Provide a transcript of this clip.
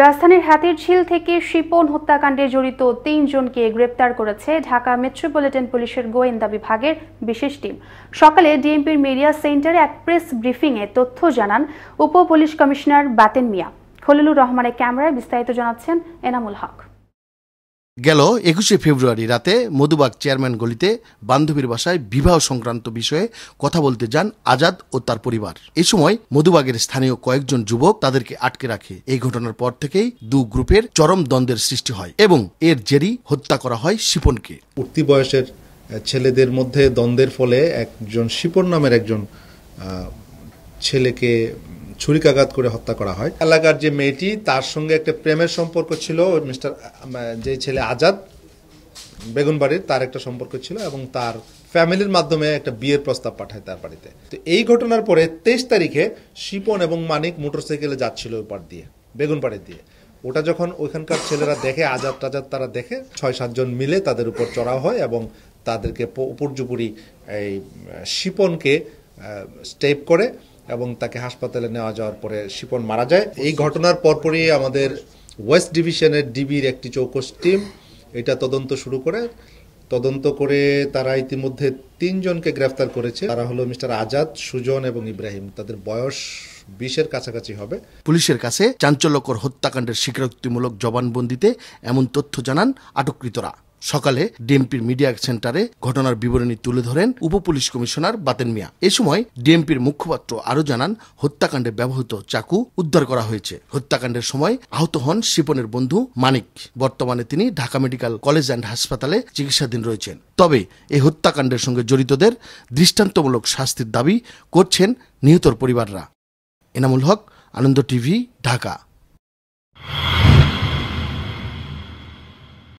রাজধানীর হাতিরঝিল থেকে শিপন হত্যাকাণ্ডে জড়িত ৩ জনকে গ্রেপ্তার করেছে ঢাকা মেট্রোপলিটন পুলিশের গোয়েন্দা বিভাগের বিশেষ টিম। সকালে ডিএমপির মিডিয়া সেন্টারে এক প্রেস ব্রিফিংয়ে তথ্য জানান উপ পুলিশ কমিশনার বাতেন মিয়া। খলিলুর রহমানের ক্যামেরায় বিস্তারিত জানাচ্ছেন এনামুল হক। গেল ২১শে ফেব্রুয়ারি রাতে মধুবাগ চেয়ারম্যান গলিতে বান্ধবীর বাসায় বিবাহ সংক্রান্ত বিষয়ে কথা বলতে যান আজাদ ও তার পরিবার। এ সময় মধুবাগের স্থানীয় কয়েকজন যুবক তাদেরকে আটকে রাখে। এই ঘটনার পর থেকেই দু গ্রুপের চরম দ্বন্দ্বের সৃষ্টি হয় এবং এর জেরেই হত্যা করা হয় শিপনকে। উঠতি বয়সের ছেলেদের মধ্যে দ্বন্দ্বের ফলে একজন শিপন নামের একজন ছেলেকে ছুরিকাঘাত করে হত্যা করা হয়। এলাকার যে মেয়েটি, তার সঙ্গে একটা প্রেমের সম্পর্ক ছিল। যে ছেলে আজাদ বেগুনবাড়ির, তার একটা সম্পর্ক ছিল এবং তার ফ্যামিলির মাধ্যমে একটা বিয়ের প্রস্তাব পাঠায় তার বাড়িতে। তো এই ঘটনার পরে ২৩ তারিখে শিপন এবং মানিক মোটরসাইকেলে যাচ্ছিল ওই পার দিয়ে, বেগুনবাড়ি দিয়ে। ওটা যখন ওইখানকার ছেলেরা দেখে, আজাদ তারা দেখে, ৬-৭ জন মিলে তাদের উপর চড়াও হয় এবং তাদেরকে উপর্যুপুরি এই শিপনকে স্টেপ করে এবং তাকে হাসপাতালে নেওয়া যাওয়ার পরে শিপন মারা যায়। এই ঘটনার পরপরই আমাদের ওয়েস্ট ডিভিশনের ডিবির একটি চৌকস টিম এটা তদন্ত করে তারা ইতিমধ্যে ৩ জনকে গ্রেফতার করেছে। তারা হলো মিস্টার আজাদ, সুজন এবং ইব্রাহিম। তাদের বয়স ২০-এর কাছাকাছি হবে। পুলিশের কাছে চাঞ্চল্যকর হত্যাকাণ্ডের স্বীকারোক্তিমূলক জবানবন্দিতে এমন তথ্য জানান আটককৃতরা। সকালে ডিএমপির মিডিয়া সেন্টারে ঘটনার বিবরণী তুলে ধরেন উপ পুলিশ কমিশনার বাতেন মিয়া। এ সময় ডিএমপির মুখপাত্র আরও জানান, হত্যাকাণ্ডে ব্যবহৃত চাকু উদ্ধার করা হয়েছে। হত্যাকাণ্ডের সময় আহত হন শিপনের বন্ধু মানিক। বর্তমানে তিনি ঢাকা মেডিকেল কলেজ অ্যান্ড হাসপাতালে চিকিৎসাধীন রয়েছেন। তবে এই হত্যাকাণ্ডের সঙ্গে জড়িতদের দৃষ্টান্তমূলক শাস্তির দাবি করছেন নিহতর পরিবাররা। এনামুল হক, আনন্দ টিভি, ঢাকা।